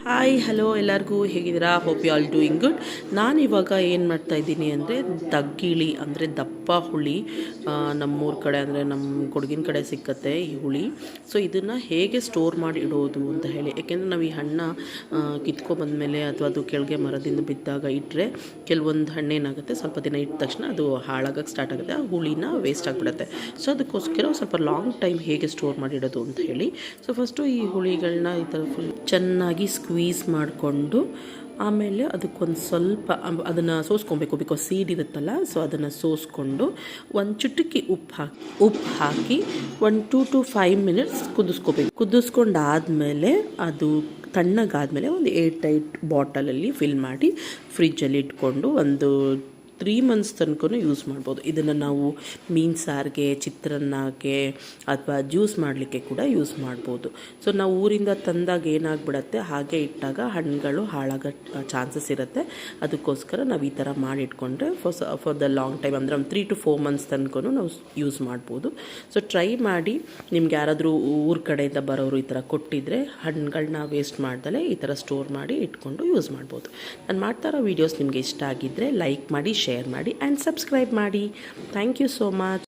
Hi hello ಎಲ್ಲರಿಗೂ ಹೇಗಿದ್ದೀರಾ? Hope you all doing good. ನಾನು ಇವಾಗ ಏನು ಮಾಡ್ತಾಯಿದ್ದೀನಿ ಅಂದರೆ ದಗ್ಗಿಳಿ ಅಂದರೆ ದಪ್ಪ ಹುಳಿ. ನಮ್ಮೂರ ಕಡೆ ಅಂದರೆ ನಮ್ಮ ಕೊಡಗಿನ ಕಡೆ ಸಿಕ್ಕತ್ತೆ ಈ ಹುಳಿ. ಸೊ ಇದನ್ನು ಹೇಗೆ ಸ್ಟೋರ್ ಮಾಡಿ ಇಡೋದು ಅಂತ ಹೇಳಿ, ಯಾಕೆಂದರೆ ನಾವು ಈ ಹಣ್ಣು ಕಿತ್ಕೊಬಂದಮೇಲೆ ಅಥವಾ ಅದು ಕೆಳಗೆ ಮರದಿಂದ ಬಿದ್ದಾಗ ಇಟ್ಟರೆ ಕೆಲವೊಂದು ಹಣ್ಣೇನಾಗುತ್ತೆ, ಸ್ವಲ್ಪ ದಿನ ಇಟ್ಟ ತಕ್ಷಣ ಅದು ಹಾಳಾಗಕ್ಕೆ ಸ್ಟಾರ್ಟ್ ಆಗುತ್ತೆ, ಆ ಹುಳಿನ ವೇಸ್ಟ್ ಆಗಿಬಿಡುತ್ತೆ. ಸೊ ಅದಕ್ಕೋಸ್ಕರ ಸ್ವಲ್ಪ ಲಾಂಗ್ ಟೈಮ್ ಹೇಗೆ ಸ್ಟೋರ್ ಮಾಡಿ ಇಡೋದು ಅಂತ ಹೇಳಿ, ಸೊ ಫಸ್ಟು ಈ ಹುಳಿಗಳನ್ನ ಈ ಥರ ಫುಲ್ ಚೆನ್ನಾಗಿ ಸ್ಕ್ವೀಸ್ ಮಾಡಿಕೊಂಡು ಆಮೇಲೆ ಅದಕ್ಕೊಂದು ಸ್ವಲ್ಪ ಅದನ್ನು ಸೋಸ್ಕೊಬೇಕು, ಬಿಕಾಸ್ ಸೀಡ್ ಇರುತ್ತಲ್ಲ. ಸೊ ಅದನ್ನು ಸೋಸ್ಕೊಂಡು ಒಂದು ಚುಟುಕಿ ಉಪ್ಪು ಹಾಕಿ 1 to 5 minutes ಕುದಿಸ್ಕೋಬೇಕು. ಕುದಿಸ್ಕೊಂಡಾದಮೇಲೆ ಅದು ತಣ್ಣಗಾದಮೇಲೆ ಒಂದು 8 ಬಾಟಲಲ್ಲಿ ಫಿಲ್ ಮಾಡಿ ಫ್ರಿಜ್ಜಲ್ಲಿ ಇಟ್ಕೊಂಡು ಒಂದು 3 months ತನಕ ಯೂಸ್ ಮಾಡ್ಬೋದು. ಇದನ್ನು ನಾವು ಮೀನು ಸಾರಿಗೆ, ಚಿತ್ರಾನ್ನಕ್ಕೆ ಅಥವಾ ಜ್ಯೂಸ್ ಮಾಡಲಿಕ್ಕೆ ಕೂಡ ಯೂಸ್ ಮಾಡ್ಬೋದು. ಸೊ ನಾವು ಊರಿಂದ ತಂದಾಗ ಏನಾಗ್ಬಿಡತ್ತೆ, ಹಾಗೆ ಇಟ್ಟಾಗ ಹಣ್ಣುಗಳು ಹಾಳಾಗೋ ಚಾನ್ಸಸ್ ಇರುತ್ತೆ. ಅದಕ್ಕೋಸ್ಕರ ನಾವು ಈ ಥರ ಮಾಡಿಟ್ಕೊಂಡ್ರೆ ಫಾರ್ ದ ಲಾಂಗ್ ಟೈಮ್ ಅಂದರೆ ಒಂದು 3 to 4 months ತನಕ ನಾವು ಯೂಸ್ ಮಾಡ್ಬೋದು. ಸೊ ಟ್ರೈ ಮಾಡಿ. ನಿಮ್ಗೆ ಯಾರಾದರೂ ಊರ ಕಡೆಯಿಂದ ಬರೋರು ಈ ಥರ ಕೊಟ್ಟಿದ್ರೆ ಹಣ್ಣುಗಳನ್ನ ವೇಸ್ಟ್ ಮಾಡ್ದಲೇ ಈ ಥರ ಸ್ಟೋರ್ ಮಾಡಿ ಇಟ್ಕೊಂಡು ಯೂಸ್ ಮಾಡ್ಬೋದು. ನಾನು ಮಾಡ್ತಾ ಇರೋ ವೀಡಿಯೋಸ್ ನಿಮಗೆ ಇಷ್ಟ ಆಗಿದ್ದರೆ ಲೈಕ್ ಮಾಡಿ, ಶೇರ್ ಮಾಡಿ ಆ್ಯಂಡ್ ಸಬ್ಸ್ಕ್ರೈಬ್ ಮಾಡಿ. Thank you so much.